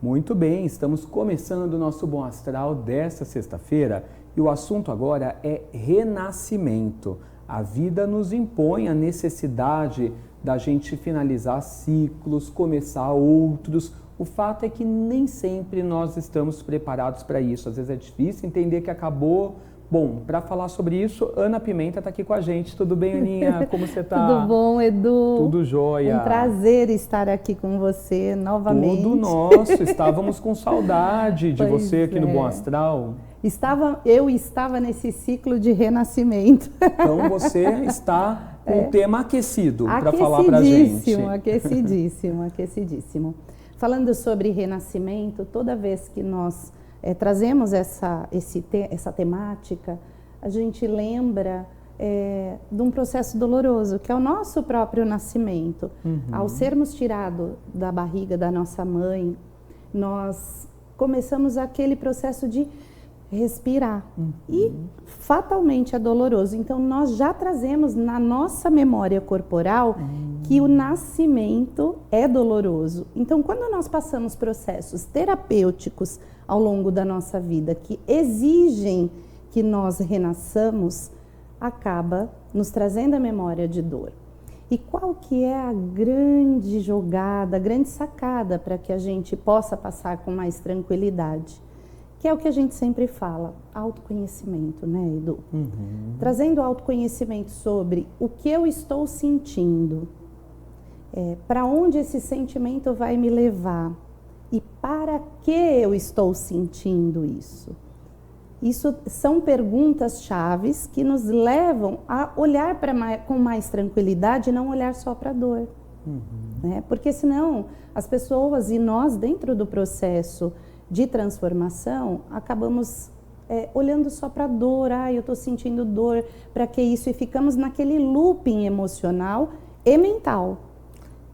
Muito bem, estamos começando o nosso Bom Astral desta sexta-feira e o assunto agora é renascimento. A vida nos impõe a necessidade da gente finalizar ciclos, começar outros. O fato é que nem sempre nós estamos preparados para isso. Às vezes é difícil entender que acabou. Bom, para falar sobre isso, Ana Pimenta está aqui com a gente. Tudo bem, Aninha? Como você está? Tudo bom, Edu? Tudo jóia. Um prazer estar aqui com você novamente. Tudo nosso. Estávamos com saudade de você aqui no Bom Astral. Eu estava nesse ciclo de renascimento. Então você está com o tema aquecido para falar para a gente. Aquecidíssimo. Falando sobre renascimento, toda vez que nós trazemos essa temática, a gente lembra de um processo doloroso, que é o nosso próprio nascimento. Ao sermos tirados da barriga da nossa mãe, nós começamos aquele processo de respirar. E fatalmente é doloroso. Então nós já trazemos na nossa memória corporal que o nascimento é doloroso. Então quando nós passamos processos terapêuticos ao longo da nossa vida que exigem que nós renasçamos, acaba nos trazendo a memória de dor. E qual que é a grande jogada, a grande sacada para que a gente possa passar com mais tranquilidade? Que é o que a gente sempre fala, autoconhecimento, né, Edu? Trazendo autoconhecimento sobre o que eu estou sentindo, para onde esse sentimento vai me levar e para que eu estou sentindo isso. Isso são perguntas chaves que nos levam a olhar com mais tranquilidade e não olhar só para a dor. Né? Porque senão as pessoas e nós dentro do processo de transformação, acabamos olhando só para a dor, eu estou sentindo dor, para que isso? E ficamos naquele looping emocional e mental.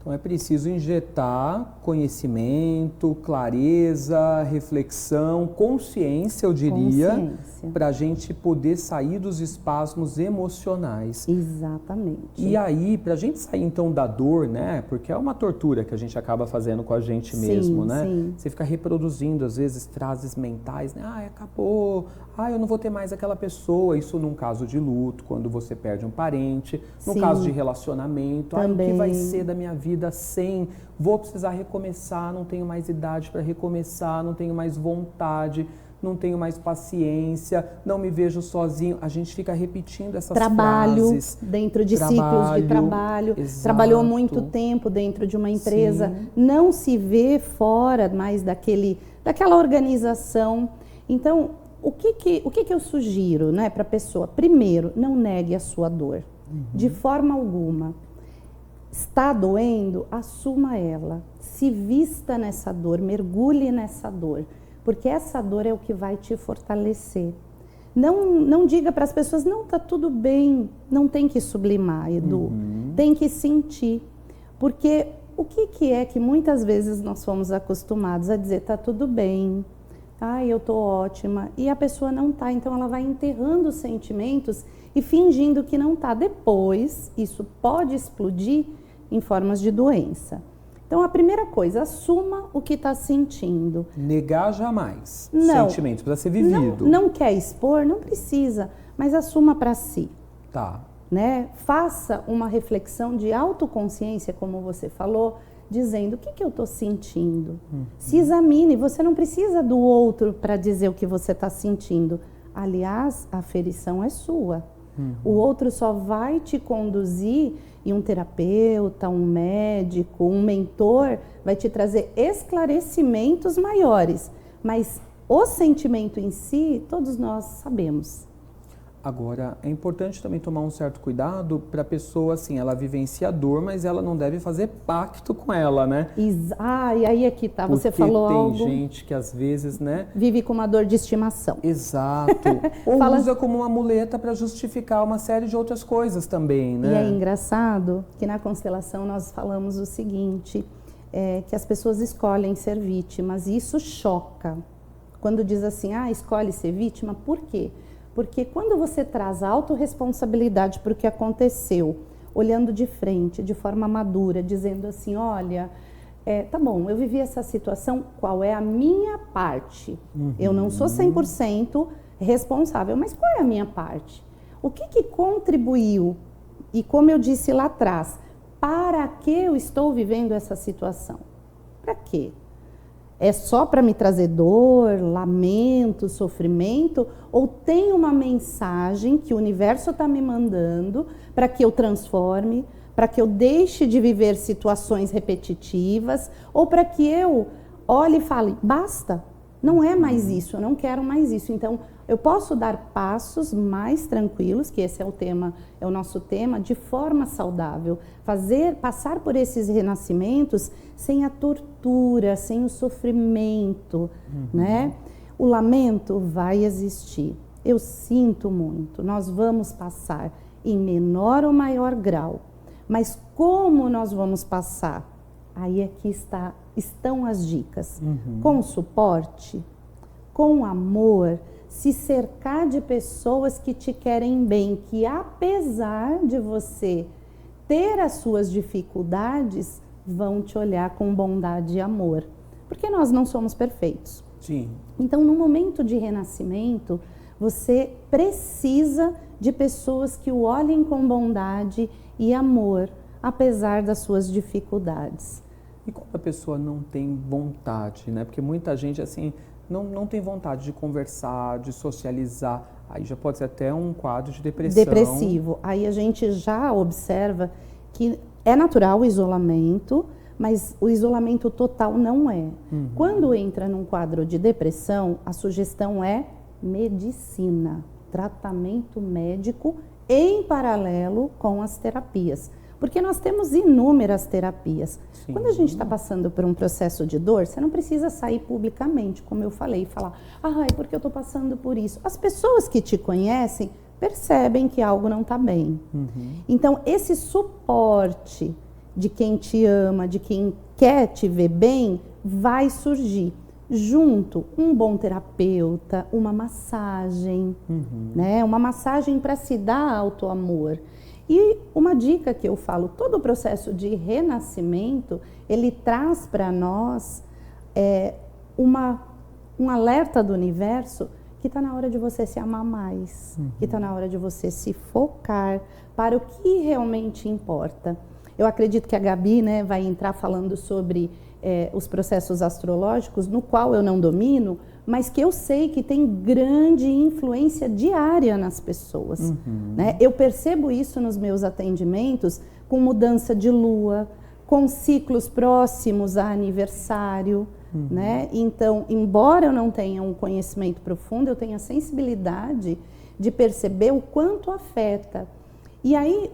Então é preciso injetar conhecimento, clareza, reflexão, consciência, eu diria, para a gente poder sair dos espasmos emocionais. Exatamente. E aí, para a gente sair então da dor, né? Porque é uma tortura que a gente acaba fazendo com a gente mesmo, né? Sim. Você fica reproduzindo, às vezes, frases mentais, né? Acabou, eu não vou ter mais aquela pessoa. Isso num caso de luto, quando você perde um parente, no caso de relacionamento, o que vai ser da minha vida sem, vou precisar recomeçar, não tenho mais idade para recomeçar, não tenho mais vontade, não tenho mais paciência, não me vejo sozinho. A gente fica repetindo essas frases. Dentro de ciclos de trabalho. Exato. Trabalhou muito tempo dentro de uma empresa, não se vê fora mais daquela organização. Então, o que eu sugiro, né, para a pessoa? Primeiro, não negue a sua dor, de forma alguma. Está doendo? Assuma ela. Se vista nessa dor, mergulhe nessa dor, porque essa dor é o que vai te fortalecer. Não diga para as pessoas, não, tá tudo bem, não tem que sublimar, Edu, tem que sentir, porque o que é que muitas vezes nós fomos acostumados a dizer, tá tudo bem, eu tô ótima, e a pessoa não tá, então ela vai enterrando os sentimentos e fingindo que não tá. Depois, isso pode explodir em formas de doença. Então, a primeira coisa, assuma o que está sentindo. Negar jamais. Sentimento precisa ser vivido. Não quer expor? Não precisa, mas assuma para si. Tá. Né? Faça uma reflexão de autoconsciência, como você falou, dizendo o que eu estou sentindo. Se examine, você não precisa do outro para dizer o que você está sentindo. Aliás, a aferição é sua. O outro só vai te conduzir, e um terapeuta, um médico, um mentor vai te trazer esclarecimentos maiores, mas o sentimento em si, todos nós sabemos. Agora, é importante também tomar um certo cuidado para a pessoa, assim, ela vivencia a dor, mas ela não deve fazer pacto com ela, né? E aí é que tá, você falou algo... Porque tem gente que às vezes, né... vive com uma dor de estimação. Exato. Ou usa como uma muleta para justificar uma série de outras coisas também, né? E é engraçado que na constelação nós falamos o seguinte, que as pessoas escolhem ser vítimas, e isso choca. Quando diz assim, escolhe ser vítima, por quê? Porque quando você traz a autorresponsabilidade para o que aconteceu, olhando de frente, de forma madura, dizendo assim, olha, tá bom, eu vivi essa situação, qual é a minha parte? Eu não sou 100% responsável, mas qual é a minha parte? O que contribuiu? E como eu disse lá atrás, para que eu estou vivendo essa situação? Para quê? É só para me trazer dor, lamento, sofrimento? Ou tem uma mensagem que o universo está me mandando para que eu transforme, para que eu deixe de viver situações repetitivas, ou para que eu olhe e fale, basta, não é mais isso, eu não quero mais isso. Então, eu posso dar passos mais tranquilos, que esse é o nosso tema, de forma saudável. Passar por esses renascimentos sem a tortura, sem o sofrimento, né? O lamento vai existir. Eu sinto muito, nós vamos passar em menor ou maior grau. Mas como nós vamos passar? Aí é que estão as dicas. Com suporte, com amor, se cercar de pessoas que te querem bem, que apesar de você ter as suas dificuldades, vão te olhar com bondade e amor. Porque nós não somos perfeitos. Sim. Então, no momento de renascimento, você precisa de pessoas que o olhem com bondade e amor, apesar das suas dificuldades. E quando a pessoa não tem vontade, né? Porque muita gente, assim, não tem vontade de conversar, de socializar, aí já pode ser até um quadro de depressão. Depressivo. Aí a gente já observa que é natural o isolamento, mas o isolamento total não é. Quando entra num quadro de depressão, a sugestão é medicina, tratamento médico em paralelo com as terapias. Porque nós temos inúmeras terapias. Sim. Quando a gente está passando por um processo de dor, você não precisa sair publicamente, como eu falei, e falar, porque eu estou passando por isso. As pessoas que te conhecem percebem que algo não está bem. Então, esse suporte de quem te ama, de quem quer te ver bem, vai surgir. Junto, um bom terapeuta, uma massagem, né? Uma massagem para se dar auto-amor. E uma dica que eu falo, todo o processo de renascimento, ele traz para nós um alerta do universo que está na hora de você se amar mais, que está na hora de você se focar para o que realmente importa. Eu acredito que a Gabi, né, vai entrar falando sobre os processos astrológicos, no qual eu não domino, mas que eu sei que tem grande influência diária nas pessoas. Né? Eu percebo isso nos meus atendimentos com mudança de lua, com ciclos próximos a aniversário. Né? Então, embora eu não tenha um conhecimento profundo, eu tenho a sensibilidade de perceber o quanto afeta. E aí,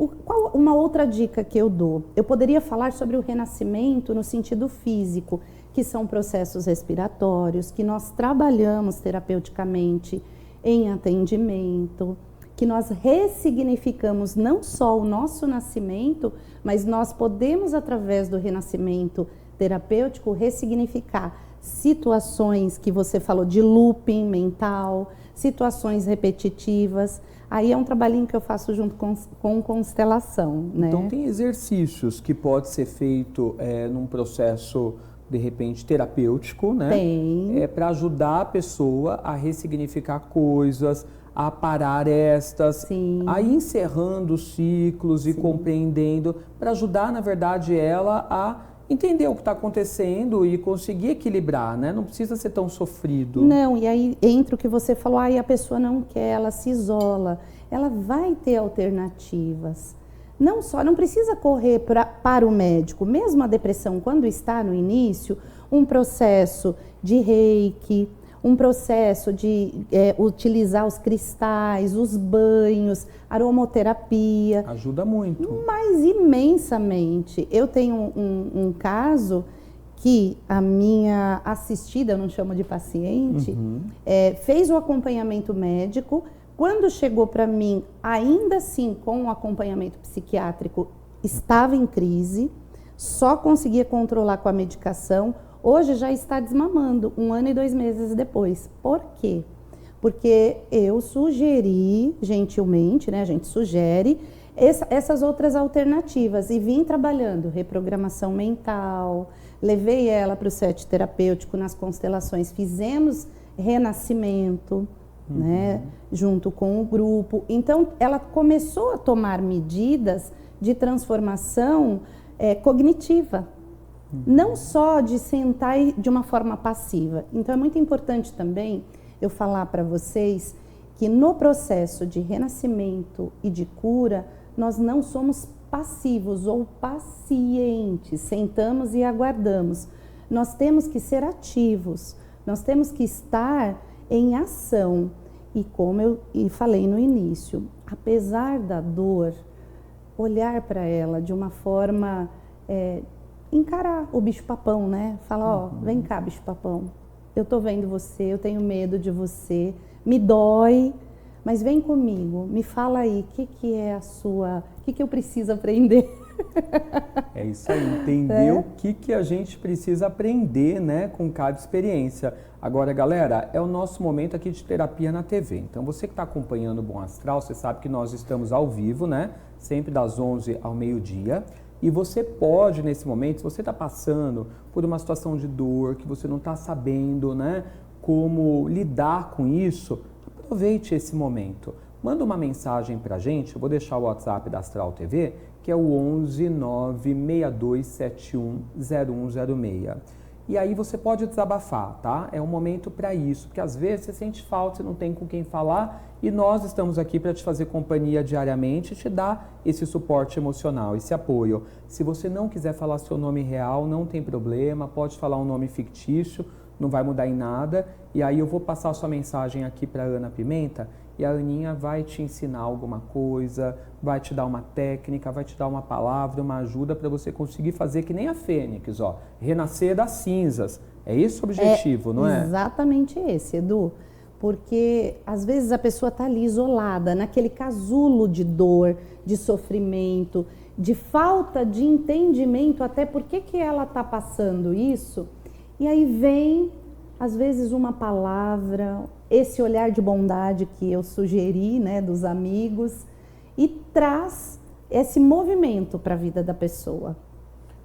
uma outra dica que eu dou? Eu poderia falar sobre o renascimento no sentido físico, que são processos respiratórios, que nós trabalhamos terapeuticamente em atendimento, que nós ressignificamos não só o nosso nascimento, mas nós podemos, através do renascimento terapêutico, ressignificar situações que você falou de looping mental, situações repetitivas. Aí é um trabalhinho que eu faço junto com constelação, né? Então tem exercícios que pode ser feito num processo, de repente, terapêutico, né? Tem. Para ajudar a pessoa a ressignificar coisas, a parar estas, Sim. a ir encerrando ciclos e compreendendo, para ajudar, na verdade, ela a entender o que está acontecendo e conseguir equilibrar, né? Não precisa ser tão sofrido. Não, e aí entra o que você falou, a pessoa não quer, ela se isola. Ela vai ter alternativas. Não precisa correr para o médico. Mesmo a depressão, quando está no início, um processo de reiki, um processo de utilizar os cristais, os banhos, aromaterapia. Ajuda muito. Mas imensamente. Eu tenho um caso que a minha assistida, eu não chamo de paciente, fez o acompanhamento médico. Quando chegou para mim, ainda assim com o acompanhamento psiquiátrico, estava em crise, só conseguia controlar com a medicação. Hoje já está desmamando, 1 ano e 2 meses depois. Por quê? porque eu sugeri, gentilmente, né, a gente sugere essas outras alternativas e vim trabalhando reprogramação mental, levei ela para o set terapêutico nas constelações, fizemos renascimento, né, junto com o grupo. Então, ela começou a tomar medidas de transformação cognitiva, não só de sentar de uma forma passiva. Então, é muito importante também eu falar para vocês que no processo de renascimento e de cura, nós não somos passivos ou pacientes, sentamos e aguardamos. Nós temos que ser ativos, nós temos que estar em ação. E como eu falei no início, apesar da dor, olhar para ela de uma forma, encarar o bicho-papão, né? Falar, ó, vem cá, bicho-papão, eu tô vendo você, eu tenho medo de você, me dói, mas vem comigo, me fala aí, o que eu preciso aprender? É isso aí, entender o que a gente precisa aprender, né, com cada experiência. Agora, galera, é o nosso momento aqui de terapia na TV. Então, você que está acompanhando o Bom Astral, você sabe que nós estamos ao vivo, né, sempre das 11 ao meio-dia. E você pode, nesse momento, se você está passando por uma situação de dor, que você não está sabendo, né, como lidar com isso, aproveite esse momento. Manda uma mensagem para a gente, eu vou deixar o WhatsApp da Astral TV, que é o 11 96271 0106. E aí você pode desabafar, tá? É um momento para isso, porque às vezes você sente falta, você não tem com quem falar, e nós estamos aqui para te fazer companhia diariamente e te dar esse suporte emocional, esse apoio. Se você não quiser falar seu nome real, não tem problema, pode falar um nome fictício, não vai mudar em nada. E aí eu vou passar a sua mensagem aqui para a Ana Pimenta, e a Aninha vai te ensinar alguma coisa, vai te dar uma técnica, vai te dar uma palavra, uma ajuda para você conseguir fazer que nem a Fênix, ó, renascer das cinzas. É esse o objetivo, não é? Exatamente esse, Edu. Porque às vezes a pessoa está ali isolada, naquele casulo de dor, de sofrimento, de falta de entendimento até por que ela está passando isso. E aí vem, às vezes, uma palavra, esse olhar de bondade que eu sugeri, né, dos amigos, e traz esse movimento para a vida da pessoa.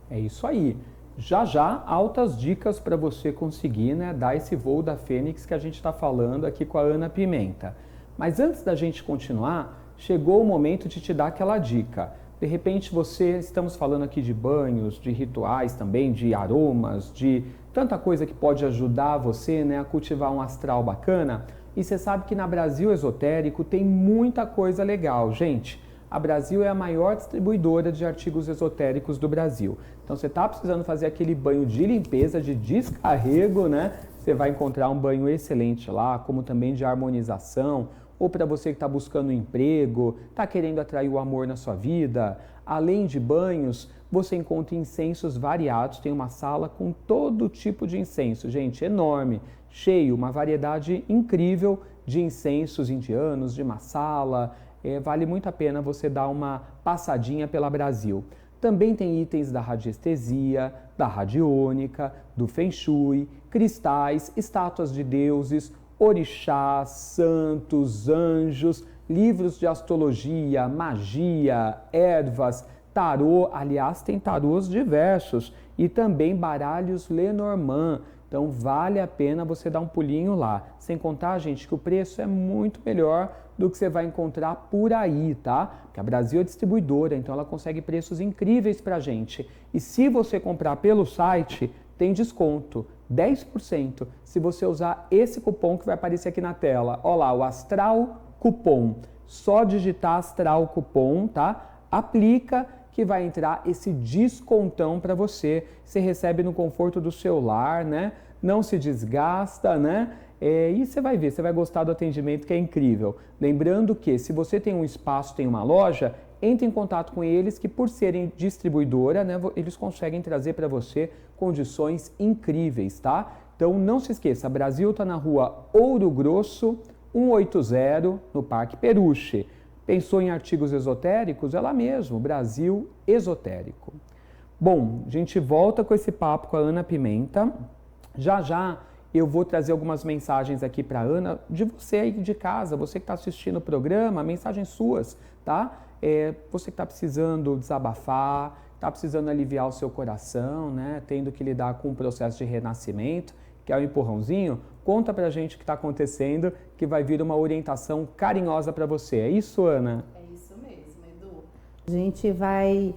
É isso aí. Já, altas dicas para você conseguir, né, dar esse voo da Fênix que a gente está falando aqui com a Ana Pimenta. Mas antes da gente continuar, chegou o momento de te dar aquela dica. De repente estamos falando aqui de banhos, de rituais também, de aromas, de tanta coisa que pode ajudar você, né, a cultivar um astral bacana. E você sabe que na Brasil Esotérico tem muita coisa legal, gente. A Brasil é a maior distribuidora de artigos esotéricos do Brasil. Então você está precisando fazer aquele banho de limpeza, de descarrego, né? Você vai encontrar um banho excelente lá, como também de harmonização, ou para você que está buscando um emprego, está querendo atrair o amor na sua vida. Além de banhos, você encontra incensos variados, tem uma sala com todo tipo de incenso, gente, enorme, cheio, uma variedade incrível de incensos indianos, de masala. Vale muito a pena você dar uma passadinha pela Brasil. Também tem itens da radiestesia, da radiônica, do Feng Shui, cristais, estátuas de deuses, orixás, santos, anjos, livros de astrologia, magia, ervas, tarô. Aliás, tem tarôs diversos e também baralhos Lenormand. Então vale a pena você dar um pulinho lá. Sem contar, gente, que o preço é muito melhor do que você vai encontrar por aí, tá? Porque a Brasil é distribuidora, então ela consegue preços incríveis pra gente. E se você comprar pelo site, tem desconto, 10%, se você usar esse cupom que vai aparecer aqui na tela. Olha lá, o Astral Cupom. Só digitar Astral Cupom, tá? Aplica que vai entrar esse descontão para você. Você recebe no conforto do seu lar, né? Não se desgasta, né? E você vai ver, você vai gostar do atendimento, que é incrível. Lembrando que se você tem um espaço, tem uma loja, entre em contato com eles, que por serem distribuidora, né, eles conseguem trazer para você condições incríveis, tá? Então não se esqueça, Brasil está na rua Ouro Grosso, 180, no Parque Peruche. Pensou em artigos esotéricos? É lá mesmo, Brasil Esotérico. Bom, a gente volta com esse papo com a Ana Pimenta. Já eu vou trazer algumas mensagens aqui para Ana, de você aí de casa, você que está assistindo o programa, mensagens suas, tá? Você que está precisando desabafar, está precisando aliviar o seu coração, né? Tendo que lidar com um processo de renascimento, que é o empurrãozinho, conta pra gente o que está acontecendo, que vai vir uma orientação carinhosa para você. É isso, Ana? É isso mesmo, Edu. A gente vai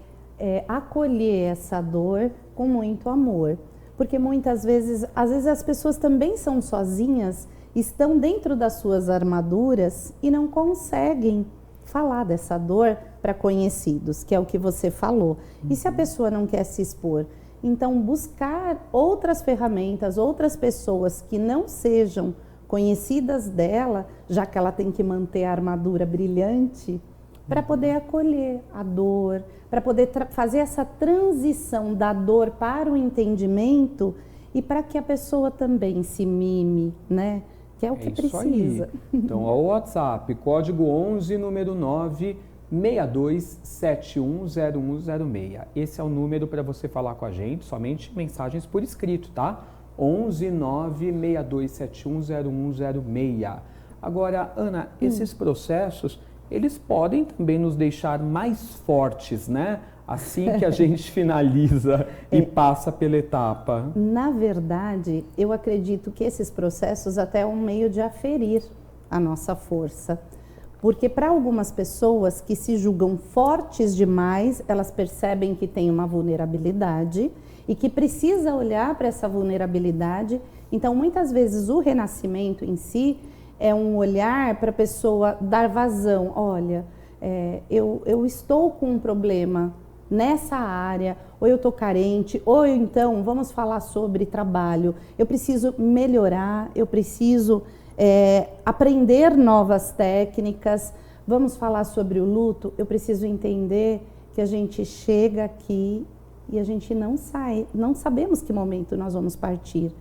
acolher essa dor com muito amor, porque muitas vezes, às vezes as pessoas também são sozinhas, estão dentro das suas armaduras e não conseguem falar dessa dor para conhecidos, que é o que você falou. E se a pessoa não quer se expor? Então, buscar outras ferramentas, outras pessoas que não sejam conhecidas dela, já que ela tem que manter a armadura brilhante, para poder acolher a dor, para poder fazer essa transição da dor para o entendimento e para que a pessoa também se mime, né? Que é o que precisa. Aí. Então, o WhatsApp, código 11, número 9, 62710106. Esse é o número para você falar com a gente, somente mensagens por escrito, tá? 11 962710106. Agora, Ana, esses processos, eles podem também nos deixar mais fortes, né? Assim que a gente finaliza e passa pela etapa. Na verdade, eu acredito que esses processos até é um meio de aferir a nossa força. Porque para algumas pessoas que se julgam fortes demais, elas percebem que tem uma vulnerabilidade e que precisa olhar para essa vulnerabilidade. Então, muitas vezes, o renascimento em si é um olhar para a pessoa dar vazão. Olha, eu estou com um problema nessa área, ou eu estou carente, ou então vamos falar sobre trabalho. Eu preciso melhorar, eu preciso aprender novas técnicas. Vamos falar sobre o luto. Eu preciso entender que a gente chega aqui e a gente não sabemos que momento nós vamos partir.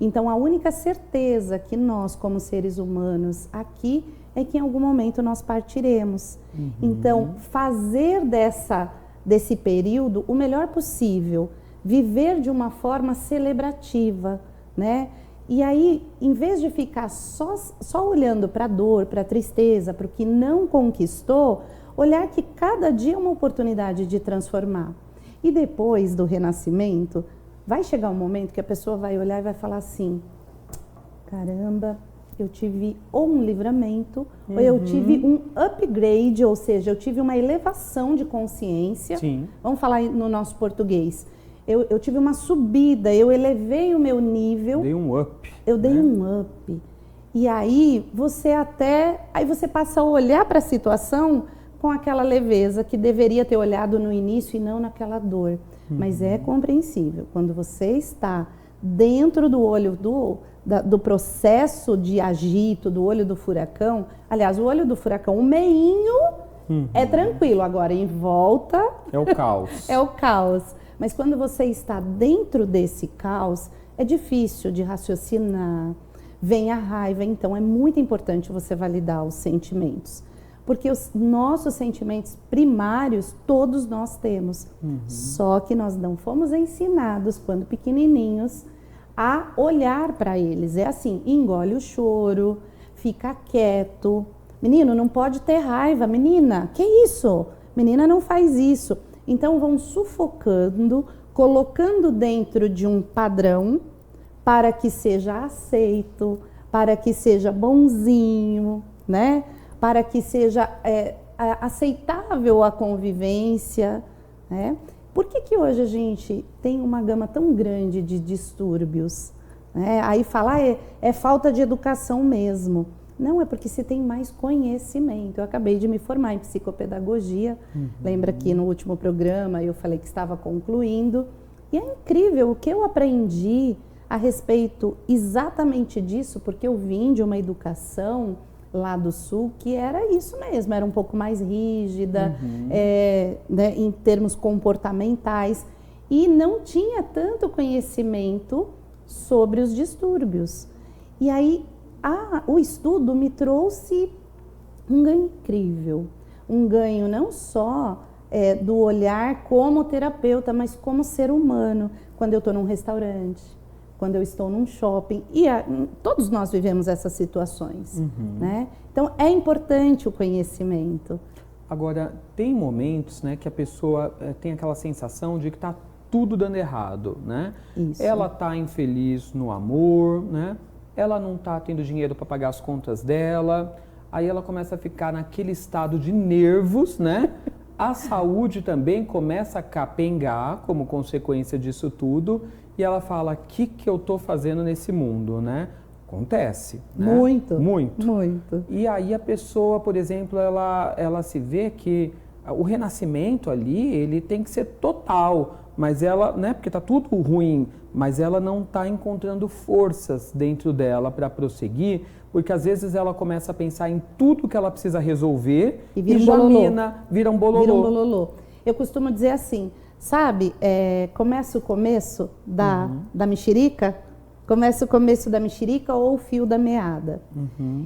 Então, a única certeza que nós, como seres humanos, aqui, é que em algum momento nós partiremos. Então, fazer desse período o melhor possível, viver de uma forma celebrativa, né? E aí, em vez de ficar só olhando para a dor, para a tristeza, para o que não conquistou, olhar que cada dia é uma oportunidade de transformar. E depois do renascimento, vai chegar um momento que a pessoa vai olhar e vai falar assim: caramba, eu tive ou um livramento, ou eu tive um upgrade, ou seja, eu tive uma elevação de consciência. Sim. Vamos falar no nosso português. Eu tive uma subida, eu elevei o meu nível. Dei um up. Eu dei um up. E aí você passa a olhar para a situação com aquela leveza que deveria ter olhado no início e não naquela dor. Mas é compreensível. Quando você está dentro do olho do processo de agito, do olho do furacão, aliás, o olho do furacão, o meinho é tranquilo, agora em volta é o caos. É o caos. Mas quando você está dentro desse caos, é difícil de raciocinar, vem a raiva. Então é muito importante você validar os sentimentos. Porque os nossos sentimentos primários, todos nós temos. Só que nós não fomos ensinados, quando pequenininhos, a olhar para eles. É assim, engole o choro, fica quieto. Menino, não pode ter raiva. Menina, que isso? Menina, não faz isso. Então vão sufocando, colocando dentro de um padrão para que seja aceito, para que seja bonzinho, né? Para que seja aceitável a convivência, né? Por que hoje a gente tem uma gama tão grande de distúrbios? Né? Aí falar é falta de educação mesmo. Não, é porque se tem mais conhecimento. Eu acabei de me formar em psicopedagogia. Lembra que no último programa eu falei que estava concluindo. E é incrível o que eu aprendi a respeito exatamente disso, porque eu vim de uma educação lá do Sul, que era isso mesmo, era um pouco mais rígida, né, em termos comportamentais, e não tinha tanto conhecimento sobre os distúrbios. E aí, o estudo me trouxe um ganho incrível, um ganho não só do olhar como terapeuta, mas como ser humano. Quando eu estou num restaurante, quando eu estou num shopping, e todos nós vivemos essas situações, né? Então, é importante o conhecimento. Agora, tem momentos, né, que a pessoa tem aquela sensação de que está tudo dando errado, né? Isso. Ela está infeliz no amor, né? Ela não está tendo dinheiro para pagar as contas dela, aí ela começa a ficar naquele estado de nervos, né? A saúde também começa a capengar como consequência disso tudo, e ela fala, o que eu estou fazendo nesse mundo, né? Acontece, né? Muito. E aí a pessoa, por exemplo, ela se vê que o renascimento ali, ele tem que ser total, mas ela, né, porque está tudo ruim, mas ela não está encontrando forças dentro dela para prosseguir, porque às vezes ela começa a pensar em tudo que ela precisa resolver e vira um bololô. Vira um bololô. Vira um bololô. Eu costumo dizer assim, sabe, começa o começo da mexerica, começa o começo da mexerica ou o fio da meada.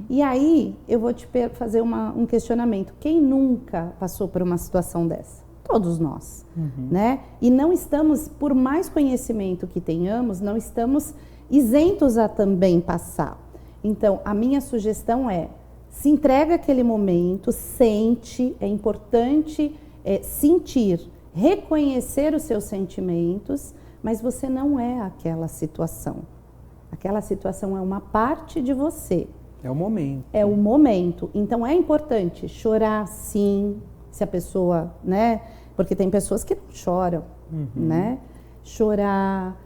E aí eu vou te fazer um questionamento. Quem nunca passou por uma situação dessa? Todos nós, né? E não estamos, por mais conhecimento que tenhamos, não estamos isentos a também passar. Então, a minha sugestão é, se entrega aquele momento, sente, é importante sentir, reconhecer os seus sentimentos, mas você não é aquela situação. Aquela situação é uma parte de você. É o momento. É o momento. Então, é importante chorar, sim, se a pessoa, né? Porque tem pessoas que não choram, né? Chorar,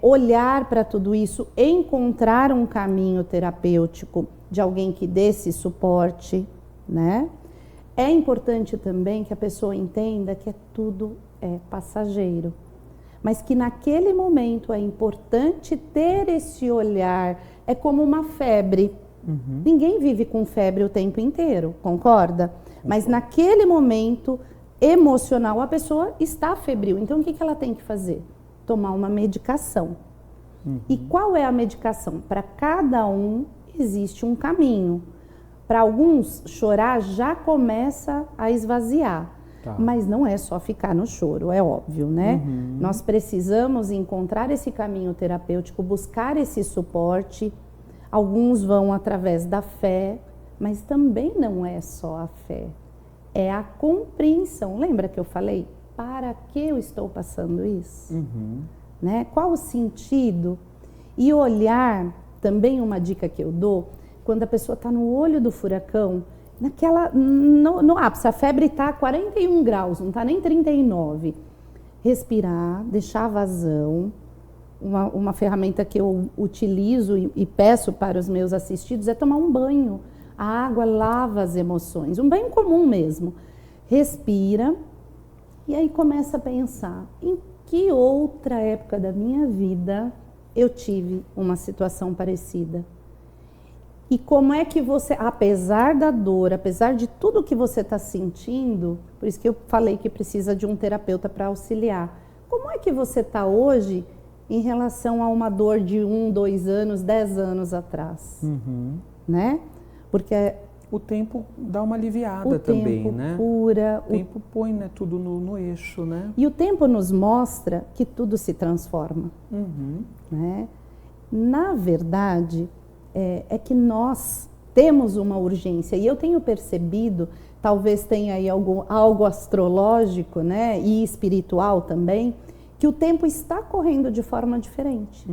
olhar para tudo isso, encontrar um caminho terapêutico de alguém que dê esse suporte, né? É importante também que a pessoa entenda que tudo é passageiro, mas que naquele momento é importante ter esse olhar, é como uma febre. Ninguém vive com febre o tempo inteiro, concorda? Mas naquele momento emocional a pessoa está febril, então o que ela tem que fazer? Tomar uma medicação. E qual é a medicação? Para cada um existe um caminho. Para alguns, chorar já começa a esvaziar. Tá. Mas não é só ficar no choro, é óbvio, né? Nós precisamos encontrar esse caminho terapêutico, buscar esse suporte. Alguns vão através da fé, mas também não é só a fé. É a compreensão. Lembra que eu falei? Para que eu estou passando isso? Né? Qual o sentido? E olhar, também uma dica que eu dou, quando a pessoa está no olho do furacão, no ápice, a febre está 41 graus, não está nem 39. Respirar, deixar a vazão. Uma ferramenta que eu utilizo e peço para os meus assistidos é tomar um banho. A água lava as emoções, um banho comum mesmo. Respira e aí começa a pensar em que outra época da minha vida eu tive uma situação parecida. E como é que você, apesar da dor, apesar de tudo que você está sentindo, por isso que eu falei que precisa de um terapeuta para auxiliar, como é que você está hoje em relação a uma dor de 1, 2 anos, 10 anos atrás? Né? Porque o tempo dá uma aliviada também, né? Cura, o tempo põe, né, tudo no eixo, né? E o tempo nos mostra que tudo se transforma. Né? Na verdade, é que nós temos uma urgência. E eu tenho percebido, talvez tenha aí algo astrológico, né, e espiritual também, que o tempo está correndo de forma diferente.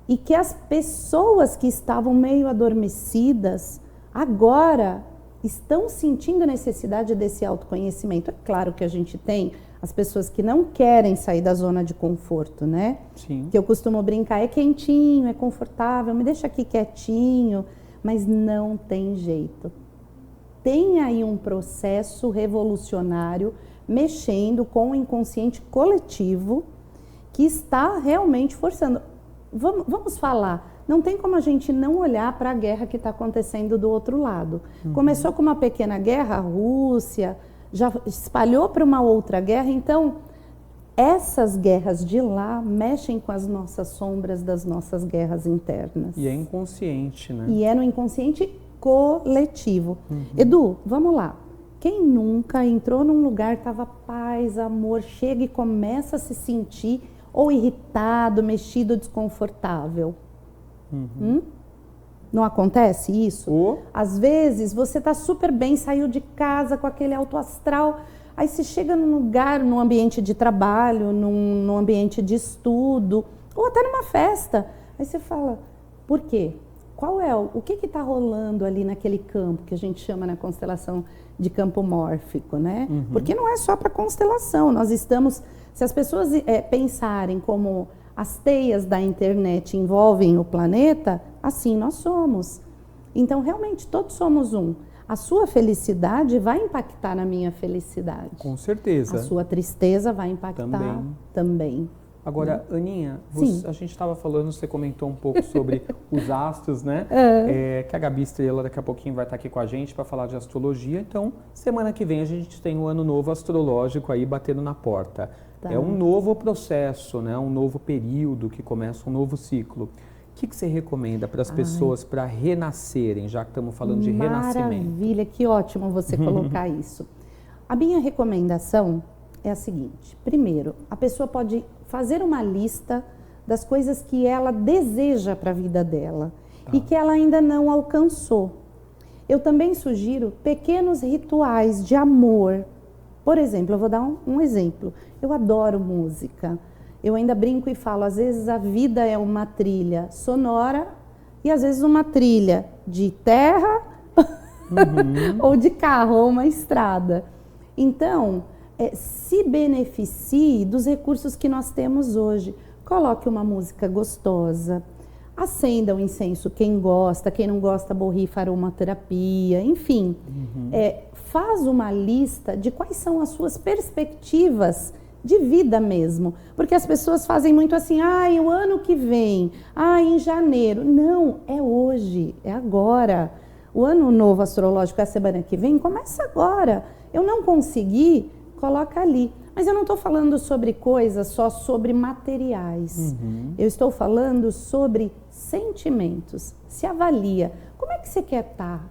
E que as pessoas que estavam meio adormecidas, agora estão sentindo a necessidade desse autoconhecimento. É claro que a gente tem as pessoas que não querem sair da zona de conforto, né? Sim. Que eu costumo brincar, é quentinho, é confortável, me deixa aqui quietinho, mas não tem jeito. Tem aí um processo revolucionário mexendo com o inconsciente coletivo que está realmente forçando. Vamos falar, não tem como a gente não olhar para a guerra que está acontecendo do outro lado. Começou com uma pequena guerra, a Rússia, já espalhou para uma outra guerra, então essas guerras de lá mexem com as nossas sombras das nossas guerras internas. E é inconsciente, né? E é no inconsciente coletivo. Edu, vamos lá. Quem nunca entrou num lugar, estava paz, amor, chega e começa a se sentir, ou irritado, mexido, desconfortável. Não acontece isso? Às vezes você está super bem, saiu de casa com aquele alto astral, aí você chega num lugar, num ambiente de trabalho, num ambiente de estudo, ou até numa festa. Aí você fala, por quê? Qual é o que está rolando ali naquele campo que a gente chama na constelação de campo mórfico, né? Porque não é só para constelação, nós estamos, se as pessoas pensarem como as teias da internet envolvem o planeta, assim nós somos. Então, realmente, todos somos um. A sua felicidade vai impactar na minha felicidade. Com certeza. A sua tristeza vai impactar também. Agora, Aninha, a gente estava falando, você comentou um pouco sobre os astros, né? Que a Gabi Estrela daqui a pouquinho vai estar aqui com a gente para falar de astrologia. Então, semana que vem a gente tem um ano novo astrológico aí batendo na porta. É um novo processo, né? Um novo período que começa um novo ciclo. O que você recomenda para as pessoas para renascerem, já que estamos falando de renascimento? Maravilha, que ótimo você colocar isso. A minha recomendação é a seguinte. Primeiro, a pessoa pode fazer uma lista das coisas que ela deseja para a vida dela e que ela ainda não alcançou. Eu também sugiro pequenos rituais de amor. Por exemplo, eu vou dar um exemplo. Eu adoro música. Eu ainda brinco e falo, às vezes a vida é uma trilha sonora e às vezes uma trilha de terra ou de carro ou uma estrada. Então, se beneficie dos recursos que nós temos hoje. Coloque uma música gostosa, acenda o incenso quem gosta, quem não gosta borrifa aromaterapia, enfim. Faz uma lista de quais são as suas perspectivas de vida mesmo. Porque as pessoas fazem muito assim, o ano que vem, em janeiro. Não, é hoje, é agora. O ano novo astrológico é a semana que vem, começa agora. Eu não consegui, coloca ali. Mas eu não estou falando sobre coisas só sobre materiais. Eu estou falando sobre sentimentos. Se avalia. Como é que você quer estar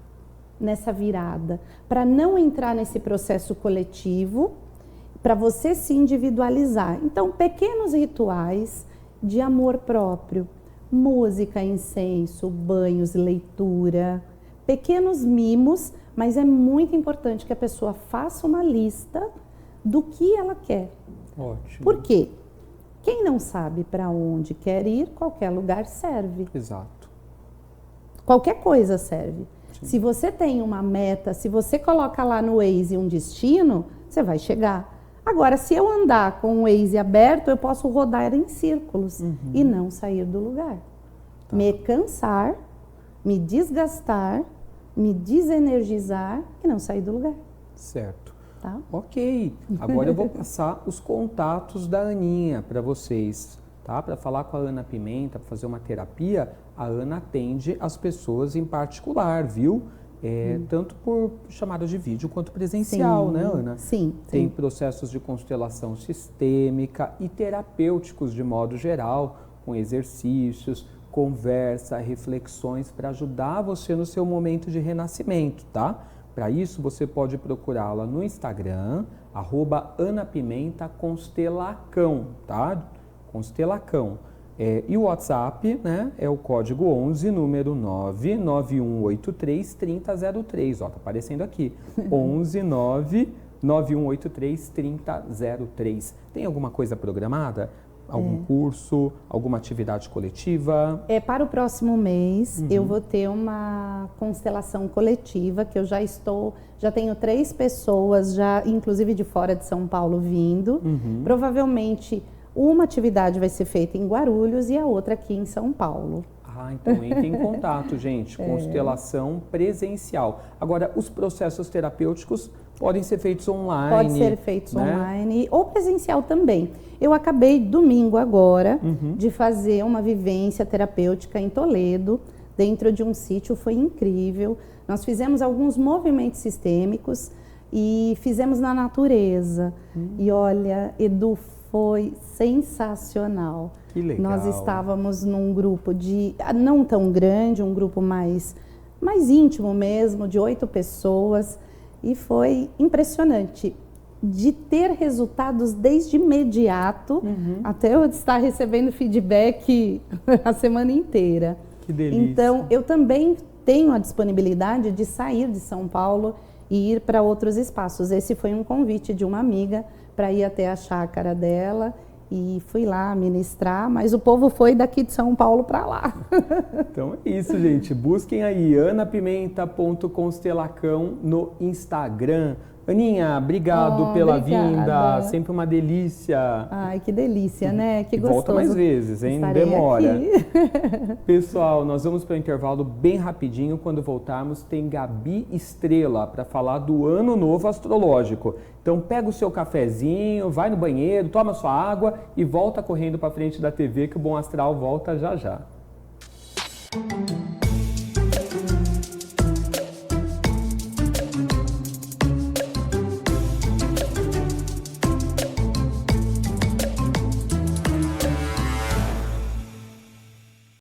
nessa virada? Para não entrar nesse processo coletivo, para você se individualizar. Então, pequenos rituais de amor próprio. Música, incenso, banhos, leitura. Pequenos mimos, mas é muito importante que a pessoa faça uma lista do que ela quer. Ótimo. Por quê? Quem não sabe para onde quer ir, qualquer lugar serve. Exato. Qualquer coisa serve. Sim. Se você tem uma meta, se você coloca lá no Waze um destino, você vai chegar. Agora, se eu andar com o Waze aberto, eu posso rodar em círculos e não sair do lugar. Me cansar, me desgastar, me desenergizar e não sair do lugar. Certo. Tá? Ok, agora eu vou passar os contatos da Aninha para vocês, tá? Para falar com a Ana Pimenta, para fazer uma terapia, a Ana atende as pessoas em particular, viu? Tanto por chamada de vídeo quanto presencial, né, Ana? Sim. Tem processos de constelação sistêmica e terapêuticos de modo geral, com exercícios, conversa, reflexões para ajudar você no seu momento de renascimento, tá? Para isso, você pode procurá-la no Instagram, @AnaPimentaConstelacão, tá? Constelacão. E o WhatsApp, né, é o código 11, número 991833003. Ó, tá aparecendo aqui. 11 991833003. Tem alguma coisa programada? Algum curso, alguma atividade coletiva? Para o próximo mês, eu vou ter uma constelação coletiva, que eu já tenho 3 pessoas, já inclusive de fora de São Paulo, vindo. Provavelmente, uma atividade vai ser feita em Guarulhos e a outra aqui em São Paulo. Então entre em contato, gente. Constelação presencial. Agora, os processos terapêuticos podem ser feitos online. Pode ser feitos online ou presencial também. Eu acabei domingo agora de fazer uma vivência terapêutica em Toledo, dentro de um sítio, foi incrível. Nós fizemos alguns movimentos sistêmicos e fizemos na natureza. E olha, Edu, foi sensacional. Que legal. Nós estávamos num grupo não tão grande, um grupo mais íntimo mesmo, de 8 pessoas, e foi impressionante. de ter resultados desde imediato, até eu estar recebendo feedback a semana inteira. Que delícia. Então, eu também tenho a disponibilidade de sair de São Paulo e ir para outros espaços. Esse foi um convite de uma amiga para ir até a chácara dela e fui lá ministrar, mas o povo foi daqui de São Paulo para lá. Então é isso, gente. Busquem aí anapimenta.constelacão no Instagram. Aninha, obrigado pela vinda, sempre uma delícia. Ai, que delícia, né? Que gostoso. Volta mais vezes, hein? Não demora. Pessoal, nós vamos para o intervalo bem rapidinho. Quando voltarmos, tem Gabi Estrela para falar do Ano Novo Astrológico. Então pega o seu cafezinho, vai no banheiro, toma sua água e volta correndo para frente da TV que o Bom Astral volta já já.